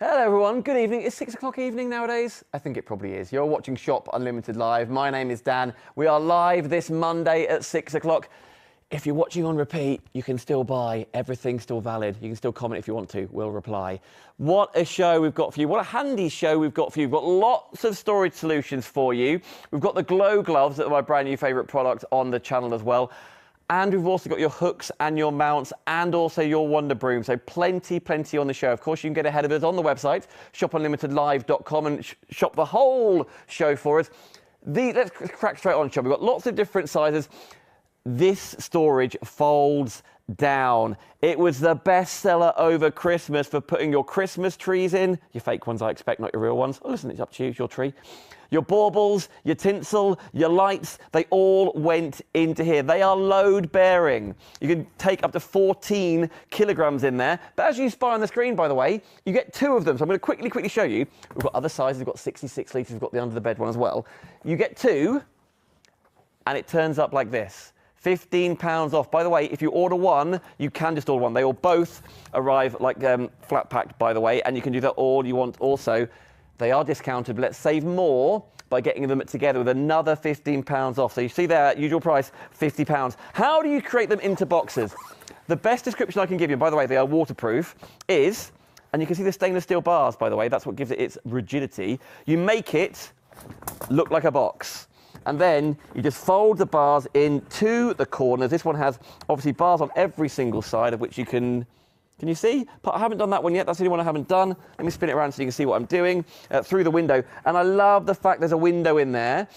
Hello everyone, good evening. It's 6 o'clock evening nowadays? I think it probably is. You're watching Shop Unlimited Live. My name is Dan. We are live this Monday at 6 o'clock. If you're watching on repeat, you can still buy. Everything's still valid. You can still comment if you want to. We'll reply. What a show we've got for you. What a handy show we've got for you. We've got lots of storage solutions for you. We've got the Glow Gloves that are my brand new favourite product on the channel as well. And we've also got your hooks and your mounts and also your Wonder Broom. So plenty on the show. Of course, you can get ahead of us on the website, shopunlimitedlive.com, and shop the whole show for us. Let's crack straight on, shop. We've got lots of different sizes. This storage folds down. It was the best seller over Christmas for putting your Christmas trees in. Your fake ones, I expect, not your real ones. Oh, listen, it's up to you, it's your tree. Your baubles, your tinsel, your lights, they all went into here. They are load bearing. You can take up to 14 kilograms in there. But as you spy on the screen, by the way, you get two of them. So I'm going to quickly show you. We've got other sizes. We've got 66 litres. We've got the under the bed one as well. You get two, and it turns up like this. £15 off. By the way, if you order one, you can just order one. They will both arrive like flat packed, by the way, and you can do that all you want also. They are discounted, but let's save more by getting them together with another £15 off. So you see there, usual price, £50. How do you create them into boxes? The best description I can give you, by the way, they are waterproof, is, and you can see the stainless steel bars, by the way, that's what gives it its rigidity. You make it look like a box. And then you just fold the bars into the corners. This one has, obviously, bars on every single side of which you can you see? I haven't done that one yet. That's the only one I haven't done. Let me spin it around so you can see what I'm doing through the window. And I love the fact there's a window in there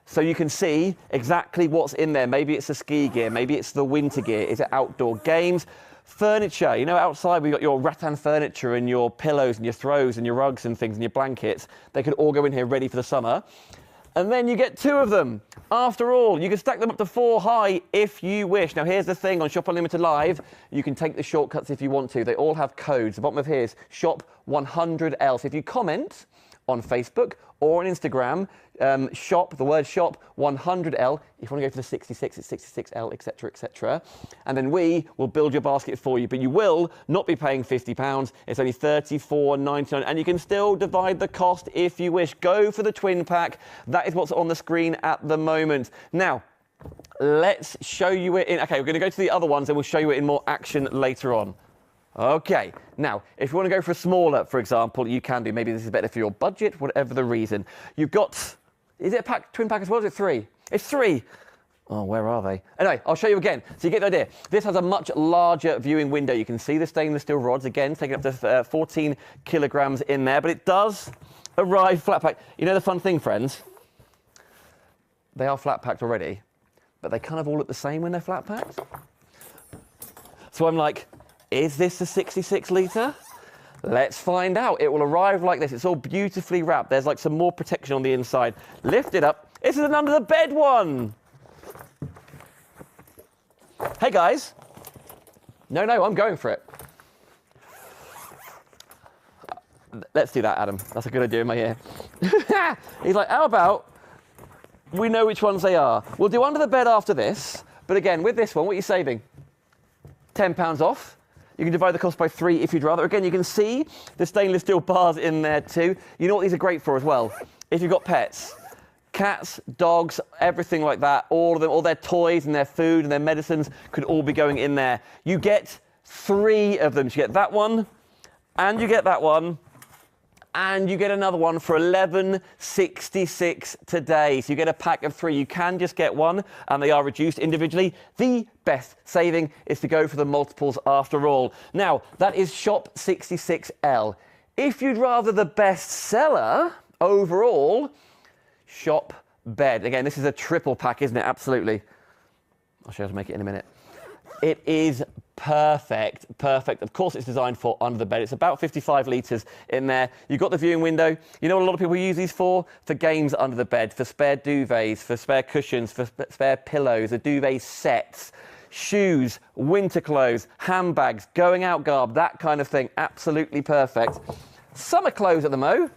so you can see exactly what's in there. Maybe it's the ski gear. Maybe it's the winter gear. Is it outdoor games? Furniture. You know, outside we've got your rattan furniture and your pillows and your throws and your rugs and things and your blankets. They could all go in here ready for the summer. And then you get two of them. After all, you can stack them up to 4 high if you wish. Now, here's the thing on Shop Unlimited Live. You can take the shortcuts if you want to. They all have codes. The bottom of here is Shop 100L. So if you comment on Facebook or on Instagram, shop, the word shop 100L. If you want to go for the 66, it's 66L, etc., etc. And then we will build your basket for you. But you will not be paying £50. It's only $34.99. And you can still divide the cost if you wish. Go for the twin pack. That is what's on the screen at the moment. Now, let's show you it in. Okay, we're going to go to the other ones and we'll show you it in more action later on. Okay, now, if you want to go for a smaller, for example, you can do. Maybe this is better for your budget, whatever the reason. You've got, is it a pack, twin pack as well, or is it 3? It's 3. Oh, where are they? Anyway, I'll show you again, so you get the idea. This has a much larger viewing window. You can see the stainless steel rods, again, taking up to 14 kilograms in there, but it does arrive flat packed. You know the fun thing, friends? They are flat packed already, but they kind of all look the same when they're flat packed. So I'm like, is this a 66 litre? Let's find out. It will arrive like this. It's all beautifully wrapped. There's like some more protection on the inside. Lift it up. This is an under the bed one. Hey guys. No, I'm going for it. Let's do that, Adam. That's a good idea in my ear. He's like, how about we know which ones they are? We'll do under the bed after this. But again, with this one, what are you saving? £10 off. You can divide the cost by 3 if you'd rather. Again, you can see the stainless steel bars in there too. You know what these are great for as well? If you've got pets, cats, dogs, everything like that, all of them, all their toys and their food and their medicines could all be going in there. You get 3 of them. So you get that one, and you get that one, and you get another one for $11.66 today. So you get a pack of 3. You can just get one, and they are reduced individually. The best saving is to go for the multiples after all. Now, that is Shop 66L. If you'd rather the best seller overall, Shop Bed. Again, this is a triple pack, isn't it? Absolutely. I'll show you how to make it in a minute. It is perfect. Of course, it's designed for under the bed. It's about 55 litres in there. You've got the viewing window. You know what a lot of people use these for? For games under the bed, for spare duvets, for spare cushions, for spare pillows, the duvet sets, shoes, winter clothes, handbags, going out garb, that kind of thing. Absolutely perfect. Summer clothes at the mo.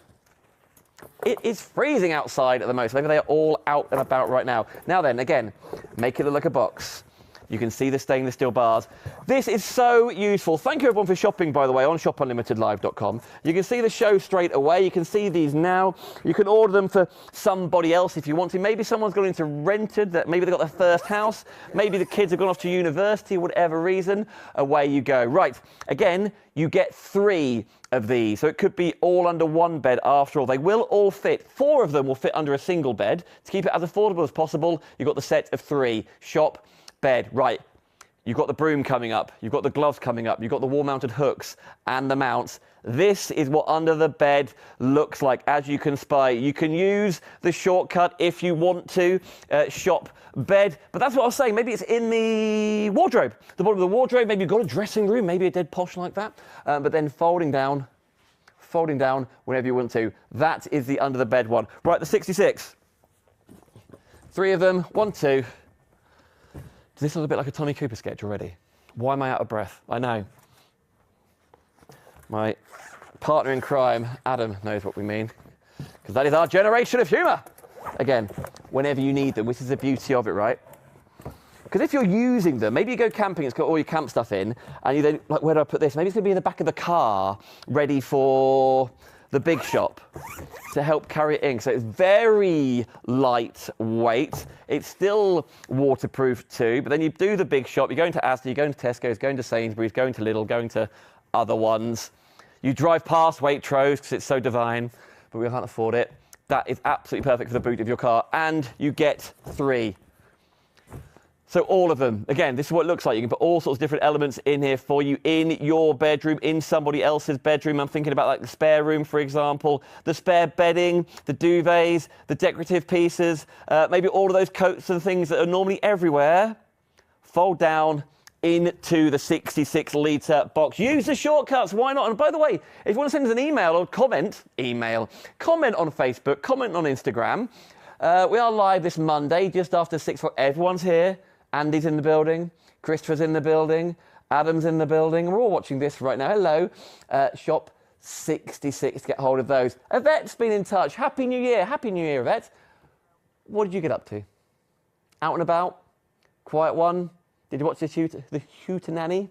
It is freezing outside at the moment. So maybe they are all out and about right now. Now then, again, make it look like a box. You can see the stainless steel bars. This is so useful. Thank you everyone for shopping, by the way, on shopunlimitedlive.com. You can see the show straight away. You can see these now. You can order them for somebody else if you want to. Maybe someone's gone into rented, that maybe they've got their first house. Maybe the kids have gone off to university, whatever reason. Away you go. Right, again, you get 3 of these. So it could be all under one bed after all. They will all fit. 4 of them will fit under a single bed. To keep it as affordable as possible, you've got the set of 3. Shop, bed. Right. You've got the broom coming up. You've got the gloves coming up. You've got the wall-mounted hooks and the mounts. This is what under the bed looks like, as you can spy. You can use the shortcut if you want to, shop bed. But that's what I was saying. Maybe it's in the wardrobe, the bottom of the wardrobe. Maybe you've got a dressing room, maybe a dead posh like that. But then folding down whenever you want to. That is the under the bed one. Right, the 66. 3 of them, 1, 2. Does this look a bit like a Tommy Cooper sketch already? Why am I out of breath? I know. My partner in crime, Adam, knows what we mean, because that is our generation of humour. Again, whenever you need them, which is the beauty of it, right? Because if you're using them, maybe you go camping, it's got all your camp stuff in, and you then, like, where do I put this? Maybe it's going to be in the back of the car, ready for the big shop to help carry it in. So it's very lightweight. It's still waterproof too, but then you do the big shop, you're going to Asda, you're going to Tesco's, going to Sainsbury's, going to Lidl, going to other ones. You drive past Waitrose because it's so divine, but we can't afford it. That is absolutely perfect for the boot of your car, and you get 3. So all of them, again, this is what it looks like. You can put all sorts of different elements in here for you in your bedroom, in somebody else's bedroom. I'm thinking about like the spare room, for example, the spare bedding, the duvets, the decorative pieces, maybe all of those coats and things that are normally everywhere. Fold down into the 66-litre box. Use the shortcuts, why not? And by the way, if you want to send us an email or comment on Facebook, comment on Instagram. We are live this Monday, just after 6 o'clock. Everyone's here. Andy's in the building, Christopher's in the building, Adam's in the building. We're all watching this right now. Hello. Shop 66 to get hold of those. Yvette's been in touch. Happy New Year. Happy New Year, Yvette. What did you get up to? Out and about? Quiet one? Did you watch the Hootenanny?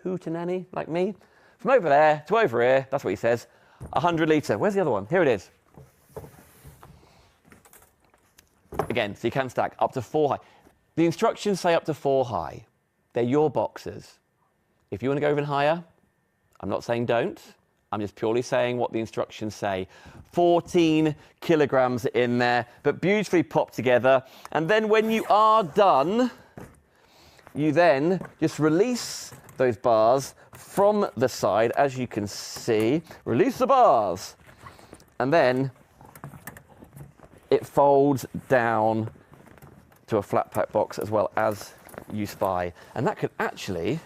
Hootenanny, like me? From over there to over here, that's what he says. 100 litre. Where's the other one? Here it is. Again, so you can stack up to 4 high. The instructions say up to 4 high. They're your boxes. If you want to go even higher, I'm not saying don't. I'm just purely saying what the instructions say. 14 kilograms in there, but beautifully popped together. And then when you are done, you then just release those bars from the side, as you can see. Release the bars. And then it folds down to a flat pack box as well, as you spy. And that could actually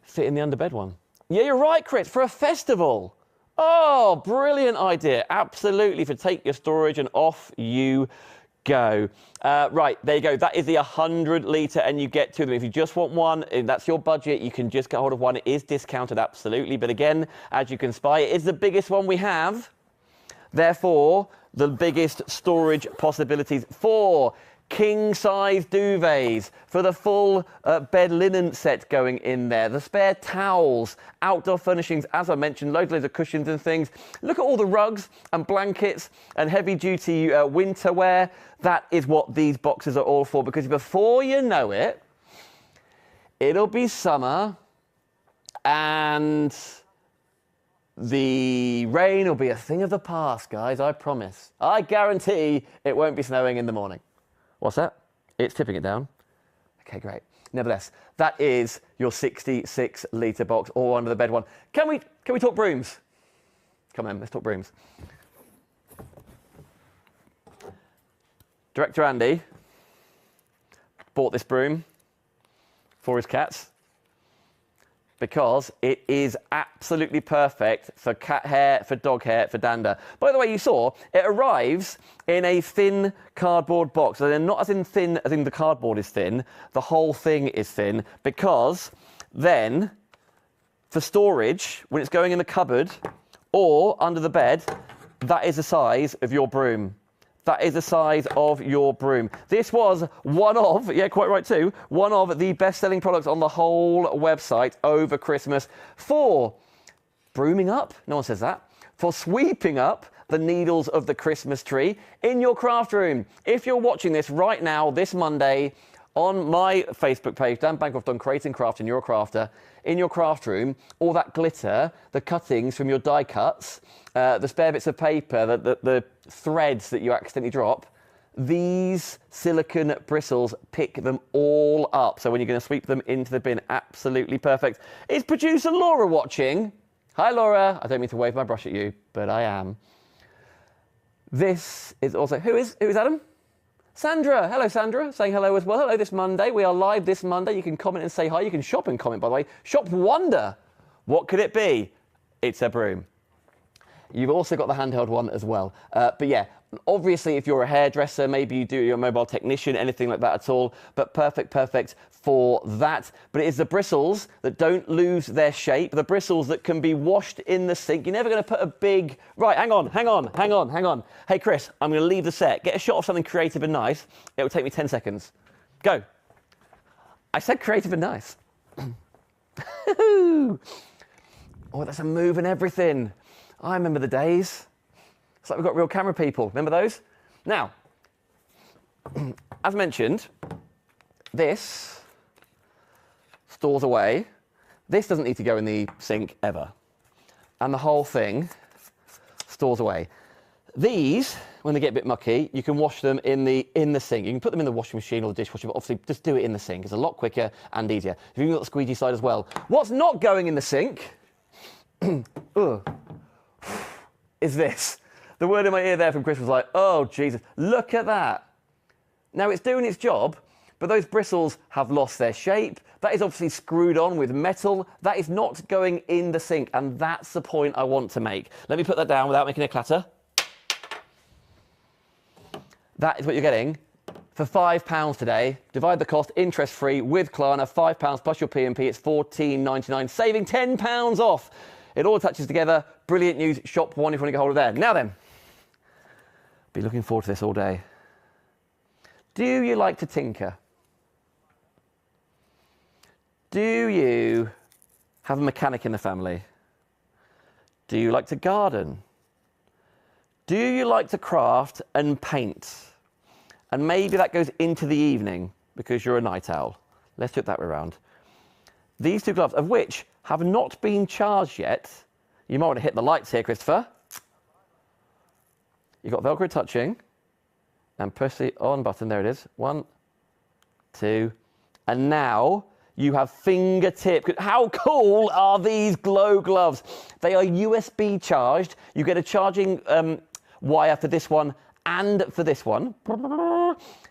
fit in the underbed one. Yeah, you're right, Chris, for a festival. Oh, brilliant idea. Absolutely, for take your storage and off you go. Right, there you go. That is the 100 litre, and you get 2 of them. If you just want one, if that's your budget, you can just get hold of one. It is discounted, absolutely. But again, as you can spy, it is the biggest one we have. Therefore, the biggest storage possibilities for king-size duvets, for the full bed linen set going in there, the spare towels, outdoor furnishings, as I mentioned, loads of cushions and things. Look at all the rugs and blankets and heavy-duty winter wear. That is what these boxes are all for, because before you know it, it'll be summer and the rain will be a thing of the past, guys, I promise. I guarantee it won't be snowing in the morning. What's that? It's tipping it down. Okay, great. Nevertheless, that is your 66-litre box, all under the bed one. Can we talk brooms? Come on, let's talk brooms. Director Andy bought this broom for his cats because it is absolutely perfect for cat hair, for dog hair, for dander. By the way, you saw, it arrives in a thin cardboard box. So they're not as in thin as in the cardboard is thin, the whole thing is thin, because then, for storage, when it's going in the cupboard or under the bed, that is the size of your broom. That is the size of your broom. This was one of, yeah, quite right too, one of the best-selling products on the whole website over Christmas for brooming up, no one says that, for sweeping up the needles of the Christmas tree in your craft room. If you're watching this right now, this Monday, on my Facebook page, Dan Bancroft on Creating Craft and You're a Crafter, in your craft room, all that glitter, the cuttings from your die cuts, the spare bits of paper, the threads that you accidentally drop, these silicone bristles pick them all up. So when you're going to sweep them into the bin, absolutely perfect. Is producer Laura watching? Hi, Laura. I don't mean to wave my brush at you, but I am. This is also, who is Adam? Sandra. Hello, Sandra. Saying hello as well. Hello this Monday. We are live this Monday. You can comment and say hi. You can shop and comment, by the way. Shop Wonder. What could it be? It's a broom. You've also got the handheld one as well. But yeah, obviously, if you're a hairdresser, maybe you do, you're a mobile technician, anything like that at all, but perfect for that. But it is the bristles that don't lose their shape, the bristles that can be washed in the sink. You're never going to put a big... Right, hang on. Hey, Chris, I'm going to leave the set. Get a shot of something creative and nice. It will take me 10 seconds. Go. I said creative and nice. Oh, that's a move and everything. I remember the days. It's like we've got real camera people. Remember those? Now, as mentioned, this stores away. This doesn't need to go in the sink ever. And the whole thing stores away. These, when they get a bit mucky, you can wash them in the sink. You can put them in the washing machine or the dishwasher, but obviously just do it in the sink. It's a lot quicker and easier. You've got the squeegee side as well. What's not going in the sink is this. The word in my ear there from Chris was like, oh, Jesus, look at that. Now, it's doing its job, but those bristles have lost their shape. That is obviously screwed on with metal. That is not going in the sink, and that's the point I want to make. Let me put that down without making a clatter. That is what you're getting for £5 today. Divide the cost, interest-free, with Klarna, £5 plus your P&P. It's £14.99, saving £10 off. It all attaches together. Brilliant news. Shop One if you want to get hold of there. Now then, be looking forward to this all day. Do you like to tinker? Do you have a mechanic in the family? Do you like to garden? Do you like to craft and paint? And maybe that goes into the evening because you're a night owl. Let's do it that way around. These two gloves, of which have not been charged yet. You might want to hit the lights here, Christopher. You've got Velcro touching. And push the on button. There it is. 1, 2. And now you have fingertip. How cool are these Glow gloves? They are USB charged. You get a charging wire for this one and for this one.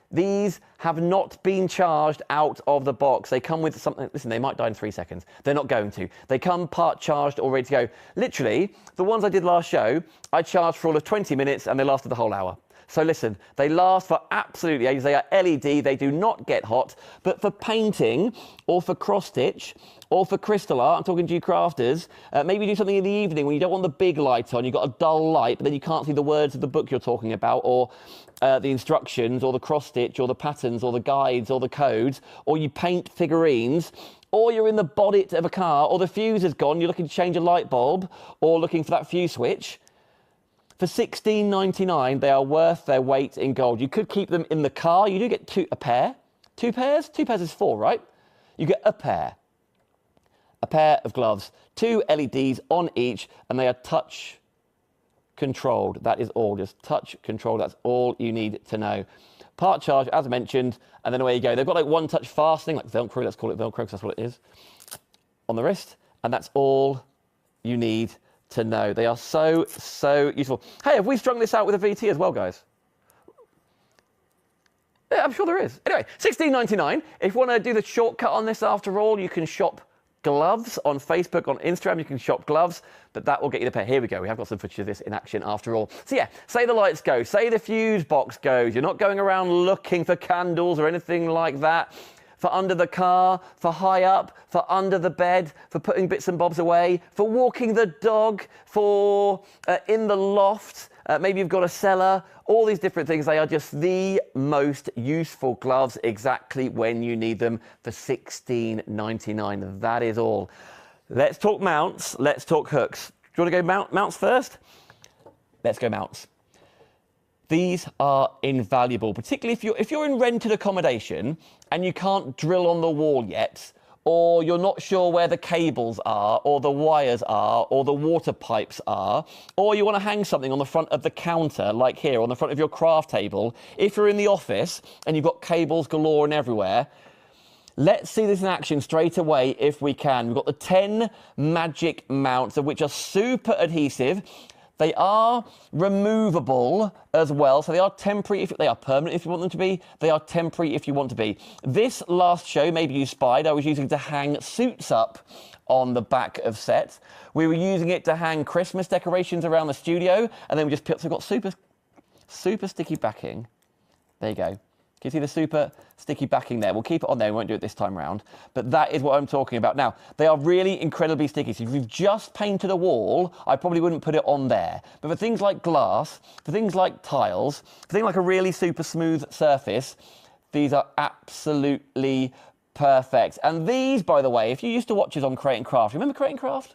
These have not been charged out of the box. They come with something, listen, they might die in 3 seconds. They're not going to. They come part charged or ready to go. Literally, the ones I did last show, I charged for all of 20 minutes and they lasted the whole hour. So listen, they last for absolutely ages. They are LED, they do not get hot. But for painting or for cross-stitch or for crystal art, I'm talking to you crafters, maybe do something in the evening when you don't want the big light on, you've got a dull light, but then you can't see the words of the book you're talking about, or the instructions, or the cross-stitch, or the patterns, or the guides, or the codes, or you paint figurines, or you're in the bonnet of a car, or the fuse is gone, you're looking to change a light bulb, or looking for that fuse switch. For $16.99, they are worth their weight in gold. You could keep them in the car. You do get a pair. 2 pairs? 2 pairs is 4, right? You get a pair of gloves, 2 LEDs on each, and they are touch controlled. That is all, just touch controlled. That's all you need to know. Part charge, as mentioned, and then away you go. They've got like one-touch fastening, like Velcro. Let's call it Velcro because that's what it is, on the wrist, and that's all you need to know. They are so, so useful. Hey, have we strung this out with a VT as well, guys? Yeah, I'm sure there is. Anyway, $16.99. If you want to do the shortcut on this after all, you can shop gloves on Facebook, on Instagram. You can shop gloves, but that will get you the pair. Here we go. We have got some footage of this in action after all. So yeah, say the lights go, say the fuse box goes. You're not going around looking for candles or anything like that. For under the car, for high up, for under the bed, for putting bits and bobs away, for walking the dog, for in the loft, maybe you've got a cellar, all these different things. They are just the most useful gloves exactly when you need them for $16.99. That is all. Let's talk mounts, let's talk hooks. Do you want to go mounts first? Let's go mounts. These are invaluable, particularly if you're in rented accommodation and you can't drill on the wall yet, or you're not sure where the cables are, or the wires are, or the water pipes are, or you want to hang something on the front of the counter, like here, on the front of your craft table. If you're in the office and you've got cables galore and everywhere, let's see this in action straight away if we can. We've got the 10 magic mounts, of which are super adhesive. They are removable as well, so they are temporary, they are permanent if you want them to be, they are temporary if you want to be. This last show, maybe you spied, I was using to hang suits up on the back of sets. We were using it to hang Christmas decorations around the studio, and then we just put, so we've got super sticky backing. There you go. Can you see the super sticky backing there? We'll keep it on there, we won't do it this time round. But that is what I'm talking about. Now, they are really incredibly sticky. So if you've just painted a wall, I probably wouldn't put it on there. But for things like glass, for things like tiles, for things like a really super smooth surface, these are absolutely perfect. And these, by the way, if you used to watch us on Create and Craft, remember Create and Craft?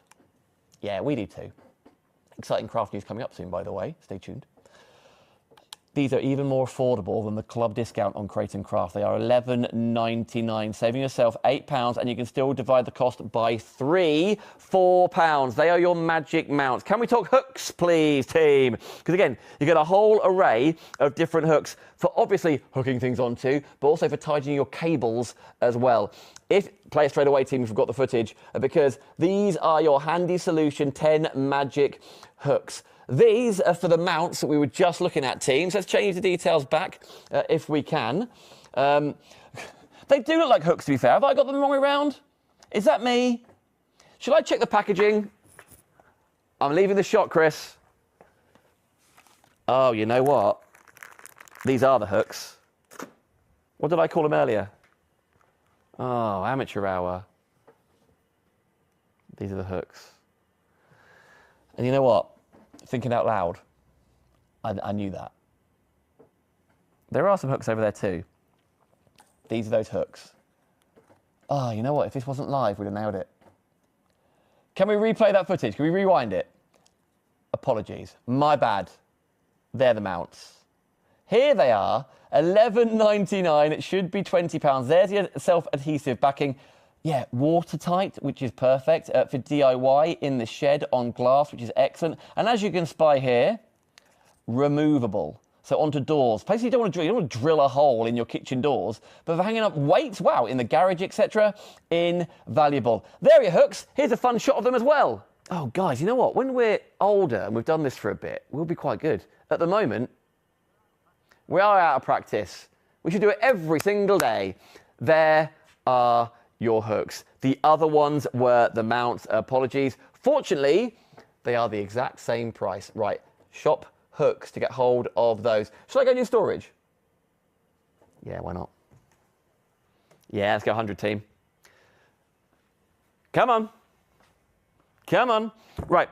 Yeah, we do too. Exciting craft news coming up soon, by the way. Stay tuned. These are even more affordable than the club discount on Create and Craft. They are £11.99, saving yourself £8, and you can still divide the cost by 3, £4. They are your magic mounts. Can we talk hooks, please, team? Because again, you get a whole array of different hooks for obviously hooking things onto, but also for tightening your cables as well. Play it straight away, team, if you've got the footage, because these are your handy solution 10 magic hooks. These are for the mounts that we were just looking at, teams. Let's change the details back if we can. They do look like hooks, to be fair. Have I got them the wrong way around? Is that me? Should I check the packaging? I'm leaving the shot, Chris. Oh, you know what? These are the hooks. What did I call them earlier? Oh, amateur hour. These are the hooks. And you know what? Thinking out loud, I knew that. There are some hooks over there too. These are those hooks. Oh, you know what? If this wasn't live, we'd have nailed it. Can we replay that footage? Can we rewind it? Apologies. My bad. They're the mounts. Here they are, £11.99. It should be £20. There's your self-adhesive backing. Yeah, watertight, which is perfect for DIY in the shed on glass, which is excellent. And as you can spy here, removable. So onto doors. Places you don't want to drill a hole in your kitchen doors, but for hanging up weights, wow, in the garage, etc., invaluable. There are your hooks. Here's a fun shot of them as well. Oh, guys, you know what? When we're older and we've done this for a bit, we'll be quite good. At the moment, we are out of practice. We should do it every single day. There are your hooks. The other ones were the mounts. Apologies. Fortunately, they are the exact same price. Right, shop hooks to get hold of those. Should I go new storage? Yeah, why not? Yeah, let's go 100, team. Come on. Come on. Right.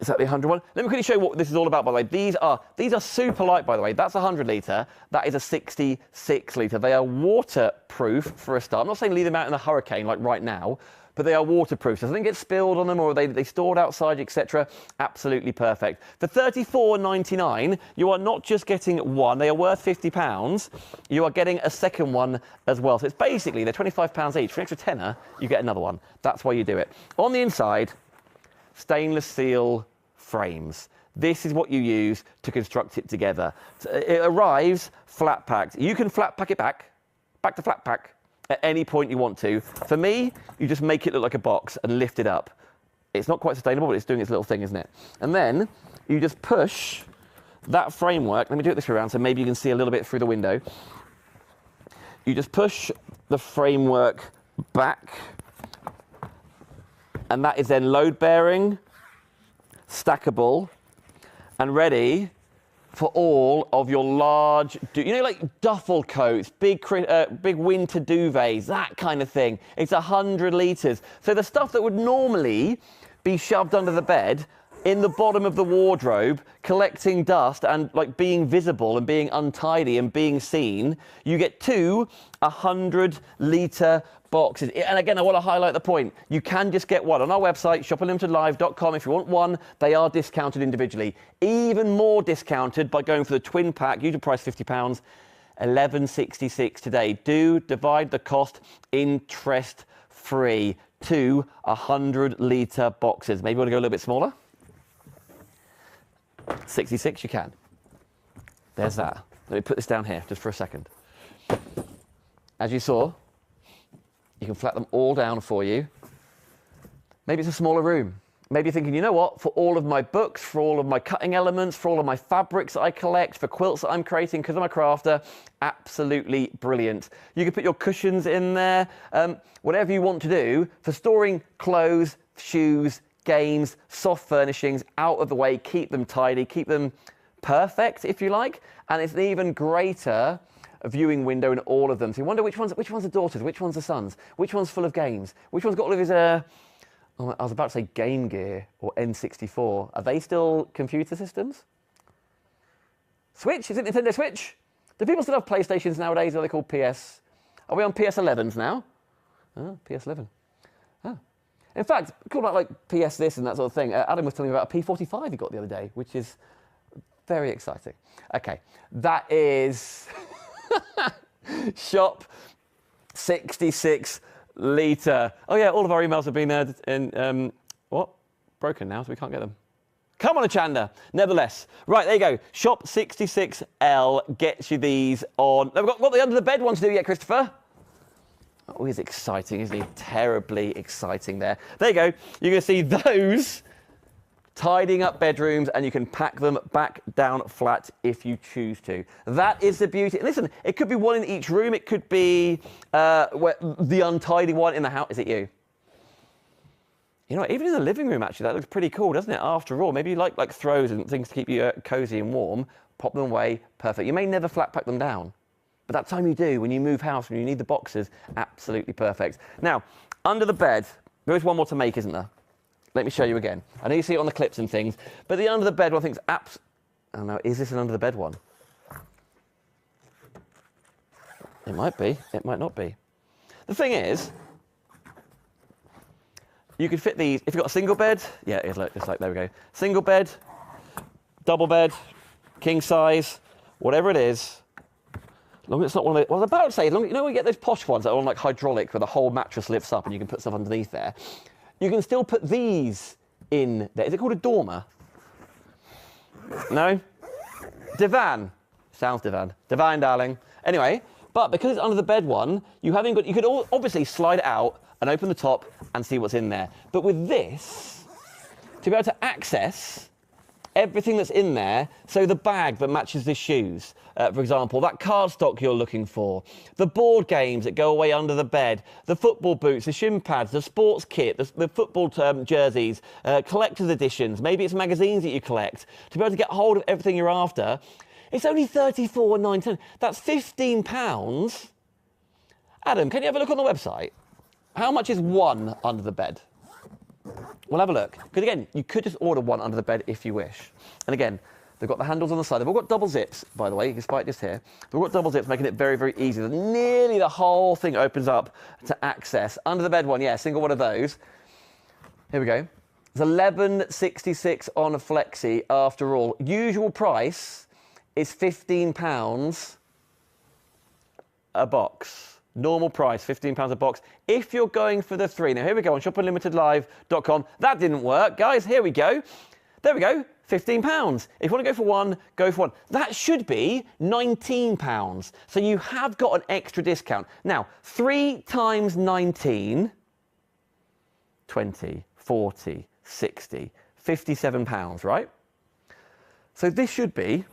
Is that the 100 one? Let me quickly show you what this is all about, by the way. These are super light, by the way. That's a 100 litre. That is a 66 litre. They are waterproof for a start. I'm not saying leave them out in a hurricane like right now, but they are waterproof. So nothing gets spilled on them, or they stored outside, etc. Absolutely perfect. For £34.99, you are not just getting one. They are worth £50. You are getting a second one as well. So it's basically, they're £25 each. For an extra tenner, you get another one. That's why you do it. On the inside, stainless steel frames. This is what you use to construct it together. So it arrives flat packed. You can flat pack it back to flat pack at any point you want to. For me, you just make it look like a box and lift it up. It's not quite sustainable, but it's doing its little thing, isn't it? And then you just push that framework. Let me do it this way around so maybe you can see a little bit through the window. You just push the framework back, and that is then load bearing, stackable, and ready for all of your large, like duffel coats, big winter duvets, that kind of thing. It's 100 litres. So the stuff that would normally be shoved under the bed, in the bottom of the wardrobe, collecting dust and like being visible and being untidy and being seen, you get two 100-litre boxes. And again, I want to highlight the point. You can just get one. On our website, shopunlimitedlive.com, if you want one, they are discounted individually. Even more discounted by going for the twin pack, usual price £50, £11.66 today. Do divide the cost interest-free. Two 100-litre boxes. Maybe you want to go a little bit smaller? 66, you can. There's that. Let me put this down here just for a second. As you saw, you can flat them all down for you. Maybe it's a smaller room. Maybe you're thinking, you know what, for all of my books, for all of my cutting elements, for all of my fabrics that I collect, for quilts that I'm creating because I'm a crafter, absolutely brilliant. You can put your cushions in there, whatever you want to do for storing clothes, shoes, games, soft furnishings out of the way, keep them tidy, keep them perfect, if you like. And it's an even greater viewing window in all of them. So you wonder which one's the daughters, which one's the sons, which one's full of games, which one's got all of his, I was about to say Game Gear or N64. Are they still computer systems? Switch? Is it Nintendo Switch? Do people still have PlayStations nowadays? Are they called PS? Are we on PS11s now? Oh, PS11. Oh. In fact, cool about like PS this and that sort of thing. Adam was telling me about a P45 he got the other day, which is very exciting. Okay, that is Shop 66 litre. Oh yeah, all of our emails have been broken now, so we can't get them. Come on, Achanda. Nevertheless, right, there you go. Shop 66L gets you these on. We've got the under the bed one to do yet, Christopher. Oh, he's exciting, isn't he? Terribly exciting there. There you go. You're going to see those tidying up bedrooms, and you can pack them back down flat if you choose to. That is the beauty. Listen, it could be one in each room. It could be the untidy one in the house. Is it you? You know, even in the living room, actually, that looks pretty cool, doesn't it? After all, maybe you like throws and things to keep you cozy and warm. Pop them away, perfect. You may never flat pack them down, but that time you do, when you move house, when you need the boxes, absolutely perfect. Now, under the bed, there is one more to make, isn't there? Let me show you again. I know you see it on the clips and things, but the under the bed one, I think is oh no, is this an under the bed one? It might be, it might not be. The thing is, you could fit these, if you've got a single bed, yeah, it's like, there we go. Single bed, double bed, king size, whatever it is. As long as it's not one of the, well, I was about to say, you know when you get those posh ones that are on like hydraulic where the whole mattress lifts up and you can put stuff underneath there? You can still put these in there. Is it called a dormer? No? Divan. Sounds divan. Divine, darling. Anyway, but because it's under the bed one, you could obviously slide it out and open the top and see what's in there. But with this, to be able to access everything that's in there, so the bag that matches the shoes, for example, that cardstock you're looking for, the board games that go away under the bed, the football boots, the shin pads, the sports kit, the football jerseys, collector's editions, maybe it's magazines that you collect, to be able to get hold of everything you're after, it's only £34.99. That's £15. Adam, can you have a look on the website? How much is one under the bed? We'll have a look. Because again, you could just order one under the bed if you wish. And again, they've got the handles on the side. They've all got double zips, by the way. You can spot this here. They've got double zips, making it very, very easy. Nearly the whole thing opens up to access. Under the bed one, yeah, single one of those. Here we go. It's £11.66 on a Flexi after all. Usual price is £15 a box. Normal price, £15 a box. If you're going for the three, now here we go on shopunlimitedlive.com. That didn't work, guys. Here we go. There we go, £15. If you want to go for one, go for one. That should be £19. So you have got an extra discount. Now, 3 times 19, 20, 40, 60, £57, right? So this should be,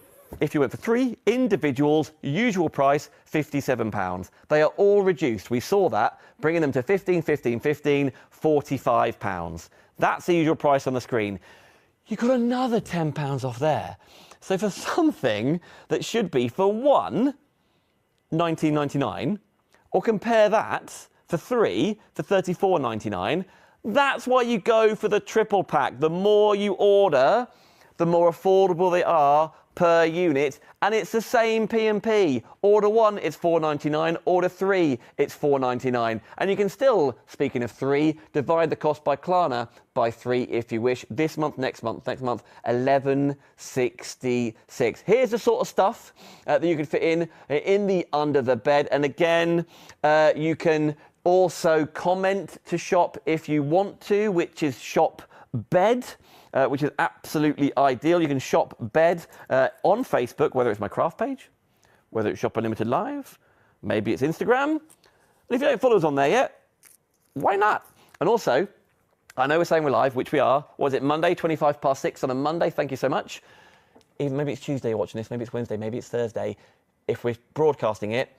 if you went for 3 individuals, usual price, £57. They are all reduced. We saw that, bringing them to 15, 15, 15, £45. That's the usual price on the screen. You got another £10 off there. So for something that should be for one, £19.99, or compare that for 3 for £34.99, That's why you go for the triple pack. The more you order, the more affordable they are per unit, and it's the same P&P. Order 1, it's £4.99. Order 3, it's £4.99. And you can still, speaking of 3, divide the cost by Klarna by 3 if you wish. This month, next month, £11.66. Here's the sort of stuff that you can fit in the under the bed. And again, you can also comment to shop if you want to, which is shop bed. Which is absolutely ideal. You can shop bed on Facebook, whether it's my craft page, whether it's Shop Unlimited Live, maybe it's Instagram. And if you don't follow us on there yet, why not? And also, I know we're saying we're live, which we are. Was it Monday, 6:25 on a Monday? Thank you so much. Even maybe it's Tuesday you're watching this, maybe it's Wednesday, maybe it's Thursday. If we're broadcasting it,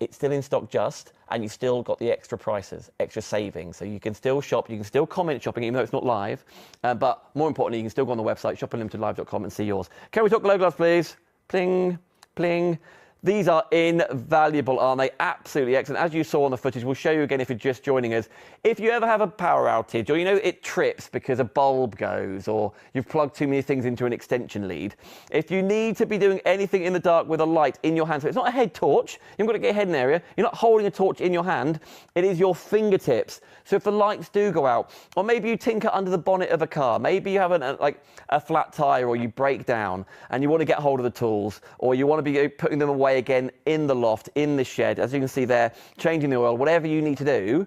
it's still in stock just, and you've still got the extra prices, extra savings. So you can still shop, you can still comment shopping, even though it's not live. But more importantly, you can still go on the website, shopunlimitedlive.com, and see yours. Can we talk glow gloves, please? Pling, pling. These are invaluable, aren't they? Absolutely excellent. As you saw on the footage, we'll show you again if you're just joining us. If you ever have a power outage, or you know it trips because a bulb goes, or you've plugged too many things into an extension lead, if you need to be doing anything in the dark with a light in your hand, so it's not a head torch, you haven't got to get a head in area, you're not holding a torch in your hand, it is your fingertips. So if the lights do go out, or maybe you tinker under the bonnet of a car, maybe you have a flat tire, or you break down and you want to get hold of the tools, or you want to be putting them away again in the loft, in the shed, as you can see there, changing the oil, whatever you need to do,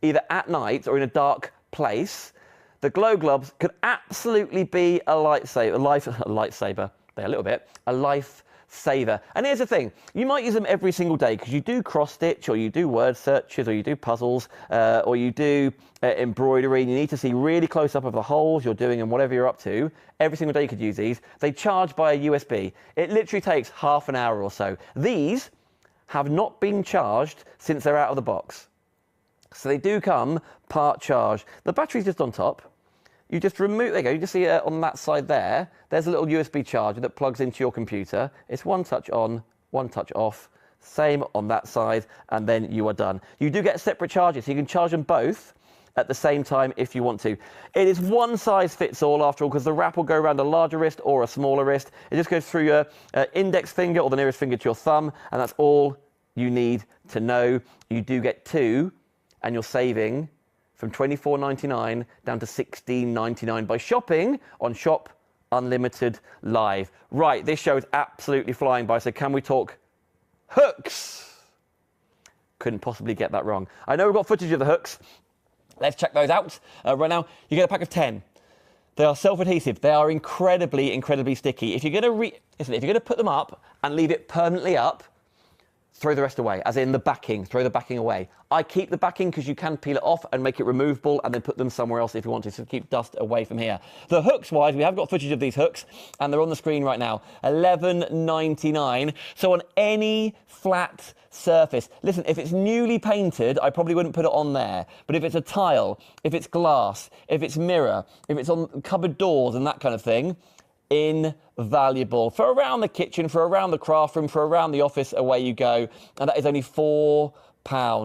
either at night or in a dark place, the glow gloves could absolutely be a lifesaver. They're a little bit, a lifesaver. And here's the thing, you might use them every single day because you do cross stitch, or you do word searches, or you do puzzles, or you do embroidery, and you need to see really close up of the holes you're doing and whatever you're up to. Every single day you could use these. They charge by a USB. It literally takes half an hour or so. These have not been charged since they're out of the box. So they do come part charged. The battery's just on top. You just remove, there you go, you just see on that side there, there's a little USB charger that plugs into your computer. It's one touch on, one touch off. Same on that side, and then you are done. You do get separate chargers, so you can charge them both at the same time if you want to. It is one size fits all after all, because the wrap will go around a larger wrist or a smaller wrist. It just goes through your index finger or the nearest finger to your thumb, and that's all you need to know. You do get 2, and you're saving from $24.99 down to $16.99 by shopping on Shop Unlimited Live. Right, this show is absolutely flying by, so can we talk hooks? Couldn't possibly get that wrong. I know we've got footage of the hooks. Let's check those out. Right now, you get a pack of 10. They are self-adhesive. They are incredibly, incredibly sticky. If you're going to put them up and leave it permanently up, throw the rest away, as in the backing, throw the backing away. I keep the backing because you can peel it off and make it removable and then put them somewhere else if you want to, so keep dust away from here. The hooks wise, we have got footage of these hooks and they're on the screen right now. $11.99. So on any flat surface, listen, if it's newly painted, I probably wouldn't put it on there. But if it's a tile, if it's glass, if it's mirror, if it's on cupboard doors and that kind of thing, invaluable. For around the kitchen, for around the craft room, for around the office, away you go. And that is only £4.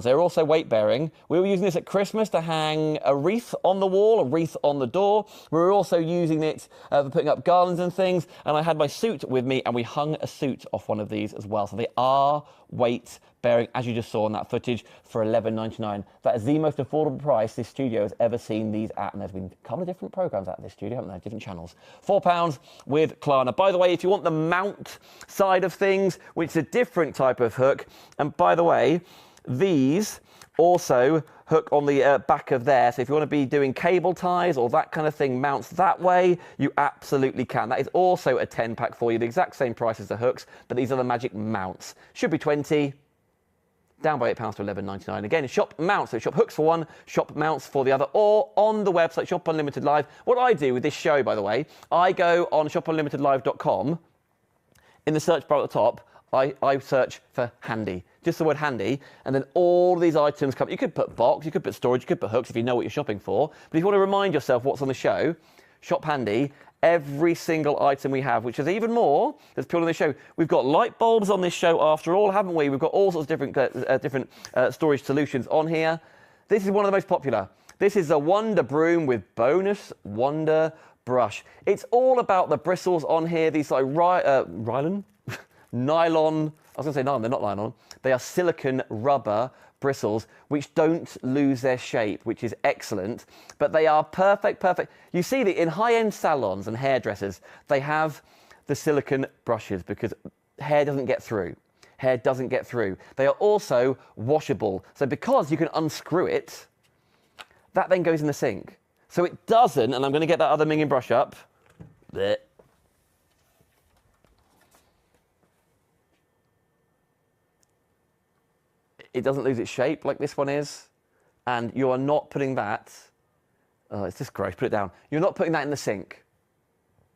They're also weight bearing. We were using this at Christmas to hang a wreath on the wall, a wreath on the door. We were also using it for putting up garlands and things. And I had my suit with me and we hung a suit off one of these as well. So they are weight bearing, as you just saw in that footage, for $11.99. That is the most affordable price this studio has ever seen these at. And there's been a couple of different programs out of this studio, haven't there? Different channels. £4 with Klarna. By the way, if you want the mount side of things, which is a different type of hook, and by the way, these also hook on the back of there. So if you want to be doing cable ties or that kind of thing, mounts that way, you absolutely can. That is also a 10-pack for you. The exact same price as the hooks, but these are the magic mounts. Should be 20. Down by £8 to $11.99. Again, shop mounts. So shop hooks for one, shop mounts for the other, or on the website, Shop Unlimited Live. What I do with this show, by the way, I go on shopunlimitedlive.com. In the search bar at the top, I search for handy, just the word handy, and then all these items come. You could put box, you could put storage, you could put hooks if you know what you're shopping for. But if you want to remind yourself what's on the show, shop handy. Every single item we have, which is even more, that's put on the show. We've got light bulbs on this show after all, haven't we? We've got all sorts of different storage solutions on here. This is one of the most popular. This is a Wonder Broom with bonus Wonder Brush. It's all about the bristles on here. These like nylon. I was going to say nylon, they're not nylon. They are silicone rubber bristles which don't lose their shape, which is excellent, but they are perfect. You see that in high-end salons and hairdressers, they have the silicone brushes because hair doesn't get through. Hair doesn't get through. They are also washable. So because you can unscrew it, that then goes in the sink. So it doesn't, and I'm going to get that other minging brush up. There. It doesn't lose its shape like this one is, and you are not putting that, oh, it's just gross, put it down. You're not putting that in the sink.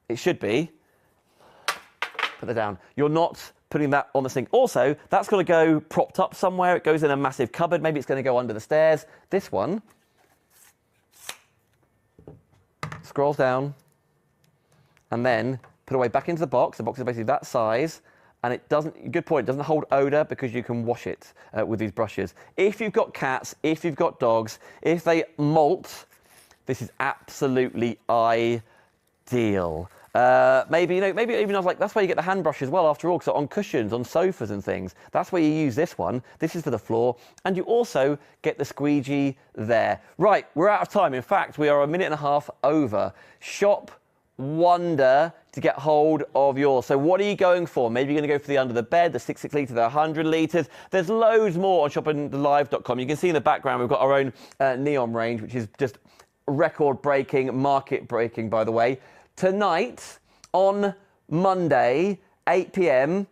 It should be. Put that down. You're not putting that on the sink. Also, that's got to go propped up somewhere. It goes in a massive cupboard. Maybe it's going to go under the stairs. This one scrolls down and then put away back into the box. The box is basically that size. And it doesn't, good point, it doesn't hold odour because you can wash it with these brushes. If you've got cats, if you've got dogs, if they molt, this is absolutely ideal. Maybe even I was like, that's where you get the hand brush as well after all, because on cushions, on sofas and things, that's where you use this one. This is for the floor. And you also get the squeegee there. Right, we're out of time. In fact, we are a minute and a half over. Shop Wonder to get hold of yours. So what are you going for? Maybe you're going to go for the under the bed, the 6 litre, the 100 litres. There's loads more on shoppinglive.com. You can see in the background we've got our own neon range, which is just record-breaking, market-breaking, by the way. Tonight, on Monday, 8 p.m,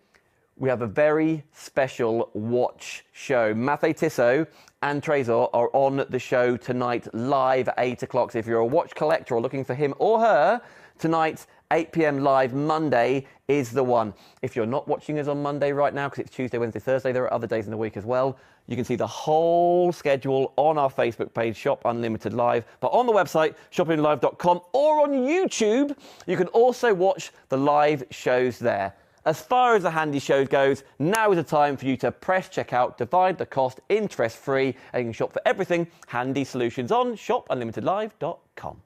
we have a very special watch show. Matteo Tissot and Trésor are on the show tonight, live at 8 o'clock. So if you're a watch collector or looking for him or her, tonight, 8 p.m. live, Monday is the one. If you're not watching us on Monday right now, because it's Tuesday, Wednesday, Thursday, there are other days in the week as well. You can see the whole schedule on our Facebook page, Shop Unlimited Live. But on the website, shoppinglive.com, or on YouTube, you can also watch the live shows there. As far as the handy shows goes, now is the time for you to press checkout, divide the cost interest-free, and you can shop for everything handy solutions on shopunlimitedlive.com.